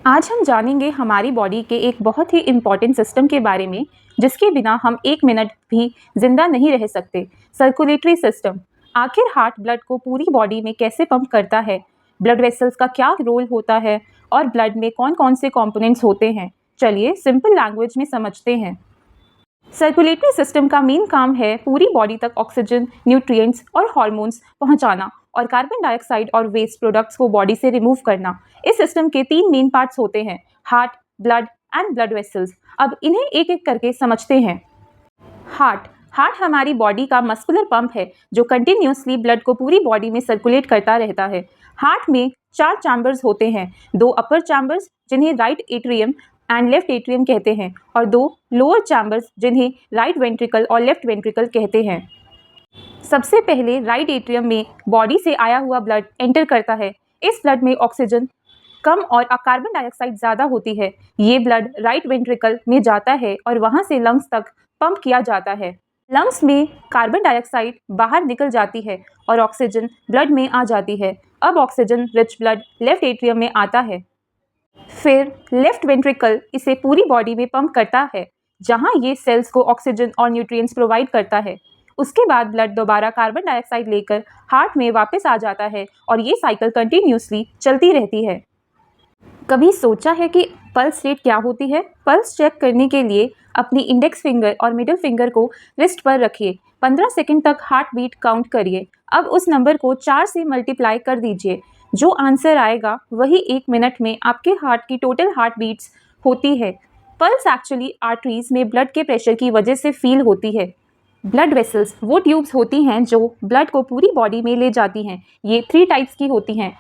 आज हम जानेंगे हमारी बॉडी के एक बहुत ही इम्पॉर्टेंट सिस्टम के बारे में जिसके बिना हम एक मिनट भी जिंदा नहीं रह सकते। Circulatory system. आखिर हार्ट ब्लड को पूरी बॉडी में कैसे पंप करता है, ब्लड वेसल्स का क्या रोल होता है और ब्लड में कौन कौन से कंपोनेंट्स होते हैं, चलिए सिंपल लैंग्वेज में समझते हैं। सर्कुलेटरी सिस्टम का मेन काम है पूरी बॉडी तक ऑक्सीजन, न्यूट्रिएंट्स और हार्मोन्स पहुंचाना और कार्बन डाइऑक्साइड और वेस्ट प्रोडक्ट्स को बॉडी से रिमूव करना। इस सिस्टम के 3 मेन पार्ट्स होते हैं, heart, blood and blood vessels. अब इन्हें एक एक करके समझते हैं। हार्ट हमारी बॉडी का मस्कुलर पंप है जो कंटिन्यूसली ब्लड को पूरी बॉडी में सर्कुलेट करता रहता है। हार्ट में 4 चैम्बर्स होते हैं, 2 अपर चैम्बर्स जिन्हें right atrium and left atrium कहते हैं और 2 लोअर चैम्बर्स जिन्हें राइट वेंट्रिकल और लेफ्ट वेंट्रिकल कहते हैं। सबसे पहले राइट एट्रियम में बॉडी से आया हुआ ब्लड एंटर करता है। इस ब्लड में ऑक्सीजन कम और कार्बन डाइऑक्साइड ज़्यादा होती है। ये ब्लड राइट वेंट्रिकल में जाता है और वहाँ से लंग्स तक पंप किया जाता है। लंग्स में कार्बन डाइऑक्साइड बाहर निकल जाती है और ऑक्सीजन ब्लड में आ जाती है। अब oxygen rich blood left atrium में आता है। फिर लेफ्ट वेंट्रिकल इसे पूरी बॉडी में पंप करता है, जहां ये सेल्स को ऑक्सीजन और न्यूट्रिएंट्स प्रोवाइड करता है। उसके बाद ब्लड दोबारा कार्बन डाइऑक्साइड लेकर हार्ट में वापस आ जाता है और ये साइकिल कंटिन्यूसली चलती रहती है। कभी सोचा है कि पल्स रेट क्या होती है? पल्स चेक करने के लिए अपनी इंडेक्स फिंगर और मिडिल फिंगर को रिस्ट पर रखिए। 15 सेकंड तक हार्ट बीट काउंट करिए। अब उस नंबर को 4 से मल्टीप्लाई कर दीजिए। जो आंसर आएगा वही 1 मिनट में आपके हार्ट की टोटल हार्ट बीट्स होती है। पल्स एक्चुअली आर्टरीज में ब्लड के प्रेशर की वजह से फील होती है। ब्लड वेसल्स वो ट्यूब्स होती हैं जो ब्लड को पूरी बॉडी में ले जाती हैं। ये 3 टाइप्स की होती हैं।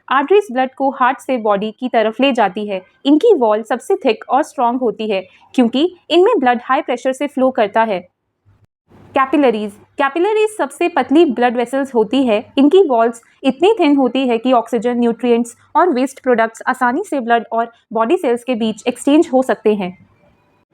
आर्टरीज ब्लड को हार्ट से बॉडी की तरफ ले जाती है। इनकी वॉल सबसे थिक और स्ट्रॉन्ग होती है क्योंकि इनमें ब्लड हाई प्रेशर से फ्लो करता है। कैपिलरीज सबसे पतली ब्लड वेसल्स होती है। इनकी वॉल्स इतनी थिन होती है कि ऑक्सीजन, न्यूट्रिएंट्स और वेस्ट प्रोडक्ट्स आसानी से ब्लड और बॉडी सेल्स के बीच एक्सचेंज हो सकते हैं।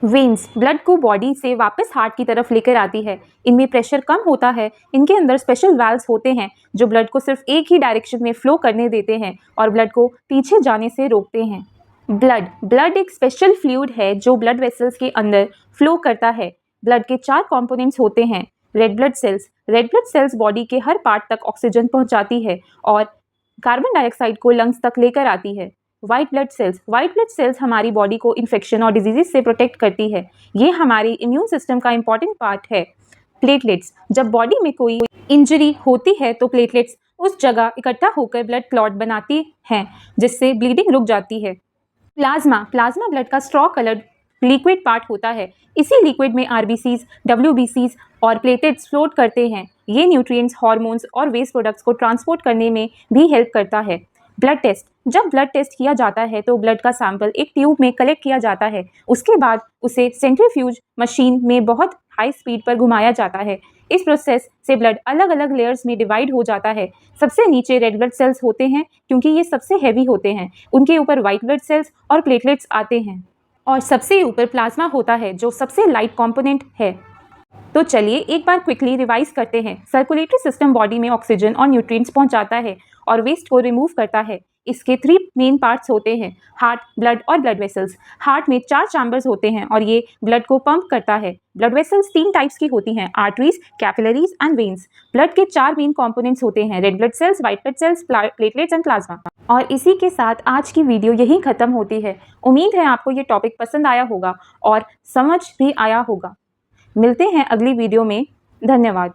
वेन्स ब्लड को बॉडी से वापस हार्ट की तरफ लेकर आती है। इनमें प्रेशर कम होता है। इनके अंदर स्पेशल वाल्व्स होते हैं जो ब्लड को सिर्फ एक ही डायरेक्शन में फ्लो करने देते हैं और ब्लड को पीछे जाने से रोकते हैं। ब्लड एक स्पेशल फ्लूइड है जो ब्लड वेसल्स के अंदर फ्लो करता है। ब्लड के 4 कंपोनेंट्स होते हैं। रेड ब्लड सेल्स बॉडी के हर पार्ट तक ऑक्सीजन पहुंचाती है और कार्बन डाइऑक्साइड को लंग्स तक लेकर आती है। व्हाइट ब्लड सेल्स हमारी बॉडी को इन्फेक्शन और डिजीजेस से प्रोटेक्ट करती है। ये हमारी इम्यून सिस्टम का इंपॉर्टेंट पार्ट है। प्लेटलेट्स जब बॉडी में कोई इंजरी होती है तो प्लेटलेट्स उस जगह इकट्ठा होकर ब्लड क्लॉट बनाती हैं जिससे ब्लीडिंग रुक जाती है। प्लाज्मा ब्लड का स्ट्रॉ कलर्ड लिक्विड पार्ट होता है। इसी लिक्विड में आरबीसीज, डब्ल्यूबीसीज और प्लेटलेट्स फ्लोट करते हैं। ये न्यूट्रिएंट्स, हार्मोन्स और वेस्ट प्रोडक्ट्स को ट्रांसपोर्ट करने में भी हेल्प करता है। जब ब्लड टेस्ट किया जाता है तो ब्लड का सैंपल एक ट्यूब में कलेक्ट किया जाता है। उसके बाद उसे सेंट्रीफ्यूज मशीन में बहुत हाई स्पीड पर घुमाया जाता है। इस प्रोसेस से ब्लड अलग अलग लेयर्स में डिवाइड हो जाता है। सबसे नीचे रेड ब्लड सेल्स होते हैं क्योंकि ये सबसे हैवी होते हैं। उनके ऊपर व्हाइट ब्लड सेल्स और प्लेटलेट्स आते हैं और सबसे ऊपर प्लाज्मा होता है जो सबसे लाइट कंपोनेंट है। तो चलिए एक बार क्विकली रिवाइज करते हैं। सर्कुलेटरी सिस्टम बॉडी में ऑक्सीजन और न्यूट्रिएंट्स पहुंचाता है और वेस्ट को रिमूव करता है। इसके 3 मेन पार्ट्स होते हैं, हार्ट, ब्लड और ब्लड वेसल्स। हार्ट में 4 चैम्बर्स होते हैं और ये ब्लड को पंप करता है। ब्लड वेसल्स 3 टाइप्स की होती हैं, arteries, capillaries and veins. Blood के 4 मेन कंपोनेंट्स होते हैं, red blood cells, white blood cells, platelets and plasma. और इसी के साथ आज की वीडियो यहीं खत्म होती है। उम्मीद है आपको ये टॉपिक पसंद आया होगा और समझ भी आया होगा। मिलते हैं अगली वीडियो में। धन्यवाद।